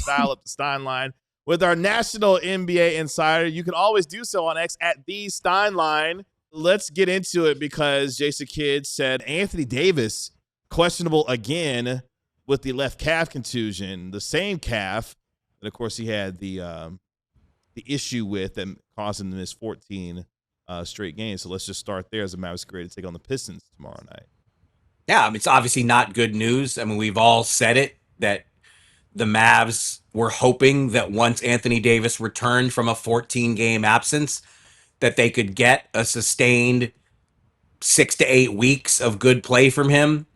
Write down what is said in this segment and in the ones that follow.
dial up the Stein line with our national NBA insider. You can always do so on X at the Steinline. Let's get into it because Jason Kidd said Anthony Davis questionable again with the left calf contusion, the same calf that, of course, he had the issue with and caused him to miss 14 straight games. So let's just start there as the Mavs get ready to take on the Pistons tomorrow night. Yeah, I mean, it's obviously not good news. I mean, we've all said it, that the Mavs were hoping that once Anthony Davis returned from a 14-game absence, that they could get a sustained 6 to 8 weeks of good play from him.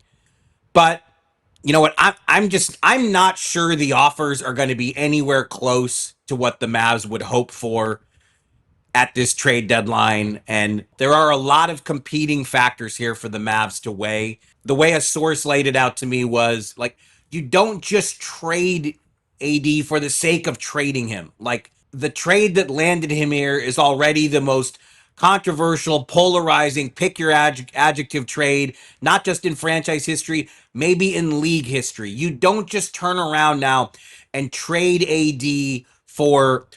But you know what? I'm not sure the offers are going to be anywhere close to what the Mavs would hope for at this trade deadline. And there are a lot of competing factors here for the Mavs to weigh. The way a source laid it out to me was like, you don't just trade AD for the sake of trading him. Like, the trade that landed him here is already the most controversial, polarizing, pick your adjective trade, not just in franchise history, maybe in league history. You don't just turn around now and trade AD for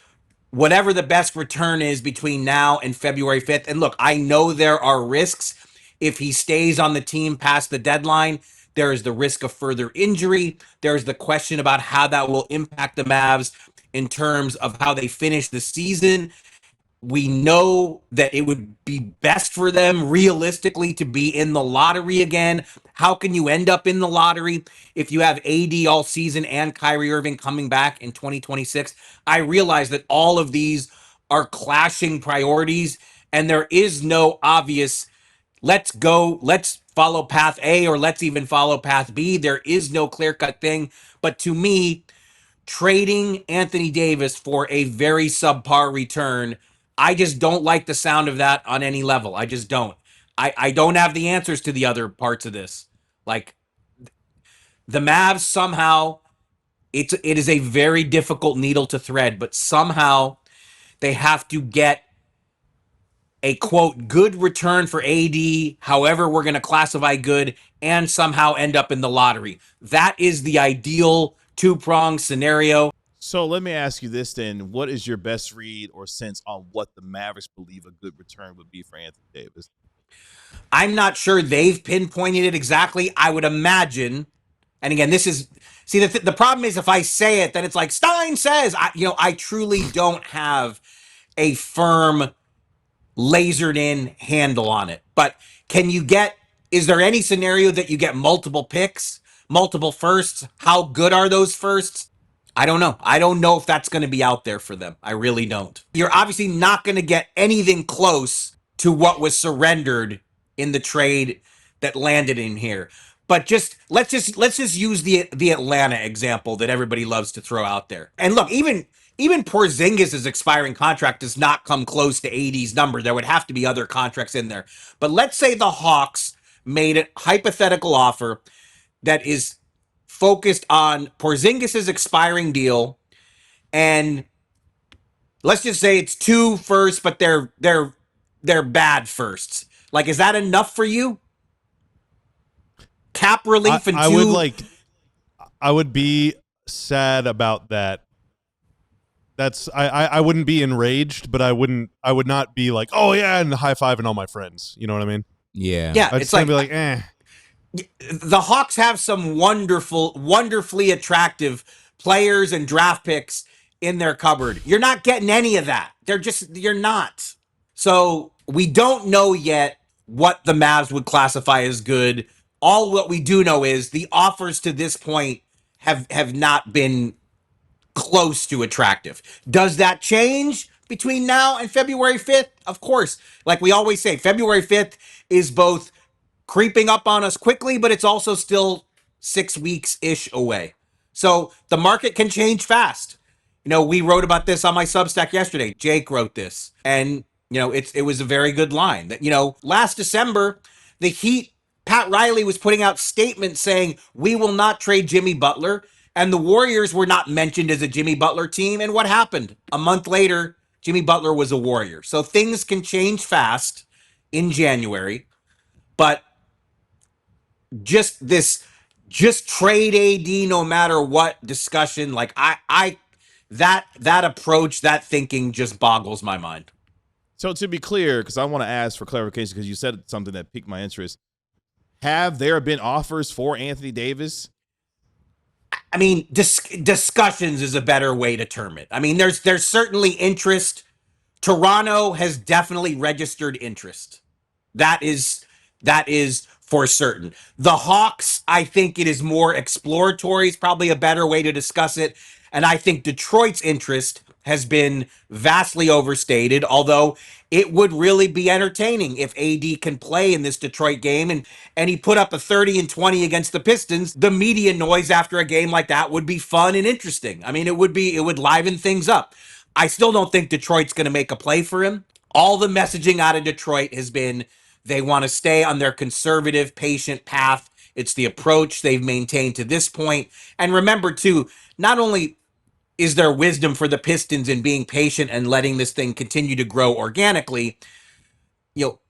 whatever the best return is between now and February 5th. And look, I know there are risks if he stays on the team past the deadline. There is the risk of further injury. There's the question about how that will impact the Mavs in terms of how they finish the season. We know that it would be best for them realistically to be in the lottery again. How can you end up in the lottery if you have AD all season and Kyrie Irving coming back in 2026? I realize that all of these are clashing priorities, and there is no obvious, let's follow path A or let's even follow path B. There is no clear-cut thing. But to me, trading Anthony Davis for a very subpar return, I just don't like the sound of that on any level. I just don't. I don't have the answers to the other parts of this. Like, the Mavs somehow, it is a very difficult needle to thread, but somehow they have to get a, quote, good return for AD, however we're going to classify good, and somehow end up in the lottery. That is the ideal two-pronged scenario. So let me ask you this then. What is your best read or sense on what the Mavericks believe a good return would be for Anthony Davis? I'm not sure they've pinpointed it exactly. I would imagine, and again, this is, see, the problem is if I say it, then it's like Stein says. I truly don't have a firm, lasered in handle on it. But is there any scenario that you get multiple picks, multiple firsts? How good are those firsts? I don't know. I don't know if that's going to be out there for them. I really don't. You're obviously not going to get anything close to what was surrendered in the trade that landed in here. But let's just use the Atlanta example that everybody loves to throw out there. And look, even Porzingis' expiring contract does not come close to AD's number. There would have to be other contracts in there. But let's say the Hawks made a hypothetical offer that is focused on Porzingis' expiring deal, and let's just say it's 2 firsts, but they're bad firsts. Like, is that enough for you? Cap relief and I would be sad about that. I wouldn't be enraged, but I would not be like, oh yeah, and high-fiving all my friends. You know what I mean? Yeah. It's like, be like, eh. The Hawks have some wonderfully attractive players and draft picks in their cupboard. You're not getting any of that. You're not. So we don't know yet what the Mavs would classify as good. All what we do know is the offers to this point have not been close to attractive. Does that change between now and February 5th? Of course. Like we always say, February 5th is both creeping up on us quickly, but it's also still 6 weeks-ish away. So the market can change fast. We wrote about this on my Substack yesterday. Jake wrote this. And, it was a very good line. That, last December, the Heat, Pat Riley was putting out statements saying, we will not trade Jimmy Butler. And the Warriors were not mentioned as a Jimmy Butler team. And what happened? A month later, Jimmy Butler was a Warrior. So things can change fast in January. But just this just trade AD no matter what discussion. Like that approach, that thinking just boggles my mind. So to be clear, because I want to ask for clarification, because you said something that piqued my interest. Have there been offers for Anthony Davis? I mean, discussions is a better way to term it. I mean, there's certainly interest. Toronto has definitely registered interest. That is for certain. The Hawks, I think it is more exploratory, is probably a better way to discuss it. And I think Detroit's interest has been vastly overstated, although it would really be entertaining if AD can play in this Detroit game and he put up a 30 and 20 against the Pistons. The media noise after a game like that would be fun and interesting. I mean, it would liven things up. I still don't think Detroit's going to make a play for him. All the messaging out of Detroit has been they want to stay on their conservative, patient path. It's the approach they've maintained to this point. And remember, too, not only is there wisdom for the Pistons in being patient and letting this thing continue to grow organically, you know,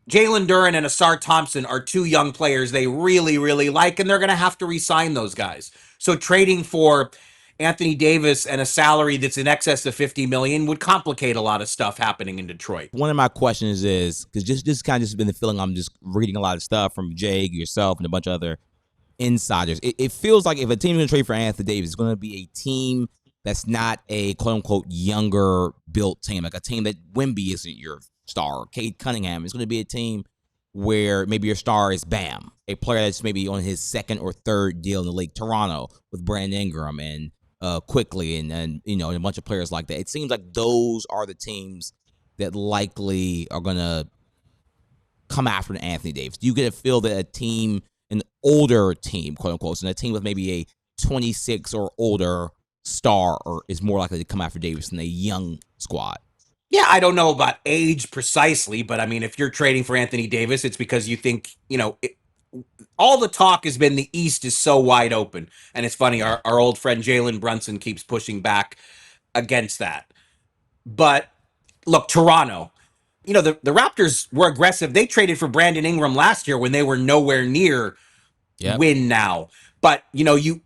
Jalen Duren and Asar Thompson are two young players they really, really like, and they're going to have to re-sign those guys. So trading for Anthony Davis and a salary that's in excess of $50 million would complicate a lot of stuff happening in Detroit. One of my questions is, because just kind of just been the feeling I'm just reading a lot of stuff from Jake, yourself, and a bunch of other insiders. It feels like if a team is going to trade for Anthony Davis, it's going to be a team that's not a quote-unquote younger built team, like a team that Wemby isn't your star, Cade Cunningham. It's going to be a team where maybe your star is Bam, a player that's maybe on his second or third deal in the league. Toronto with Brandon Ingram and Quickly and you know, and a bunch of players like that. It seems like those are the teams that likely are going to come after Anthony Davis. Do you get a feel that a team, an older team, quote unquote, and a team with maybe a 26 or older star is more likely to come after Davis than a young squad? Yeah, I don't know about age precisely, but I mean, if you're trading for Anthony Davis, it's because you think, you know, all the talk has been the East is so wide open. And it's funny, our old friend Jalen Brunson keeps pushing back against that. But look, Toronto, you know, the Raptors were aggressive. They traded for Brandon Ingram last year when they were nowhere near win now. But, you know, you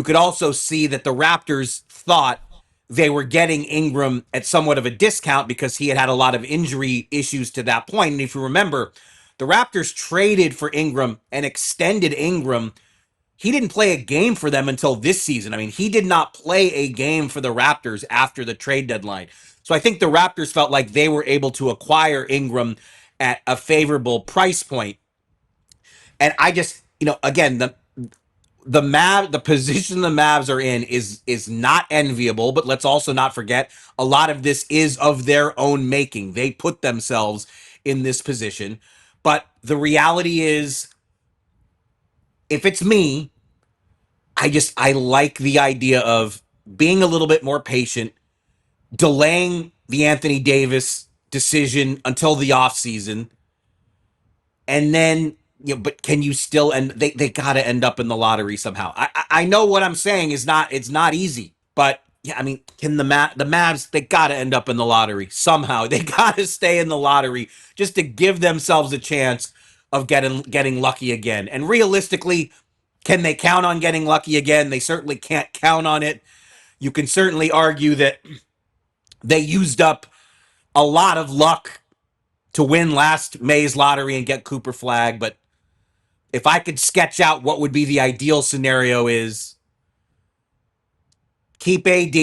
could also see that the Raptors thought they were getting Ingram at somewhat of a discount because he had a lot of injury issues to that point. And if you remember, the Raptors traded for Ingram and extended Ingram. He didn't play a game for them until this season. I mean, he did not play a game for the Raptors after the trade deadline. So I think the Raptors felt like they were able to acquire Ingram at a favorable price point. And I just, you know, again, the position the Mavs are in is not enviable, but let's also not forget a lot of this is of their own making. They put themselves in this position. But the reality is, if it's me, I like the idea of being a little bit more patient, delaying the Anthony Davis decision until the offseason, and then, you know, but can you still, and they got to end up in the lottery somehow. I know what I'm saying is it's not easy, but yeah, I mean, can the Mavs, they got to end up in the lottery somehow. They got to stay in the lottery just to give themselves a chance of getting lucky again. And realistically, can they count on getting lucky again? They certainly can't count on it. You can certainly argue that they used up a lot of luck to win last May's lottery and get Cooper Flag, but if I could sketch out what would be the ideal scenario is keep AD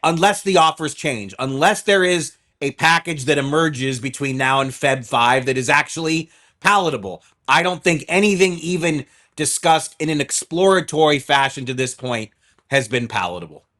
unless the offers change, unless there is a package that emerges between now and Feb 5 that is actually palatable. I don't think anything even discussed in an exploratory fashion to this point has been palatable.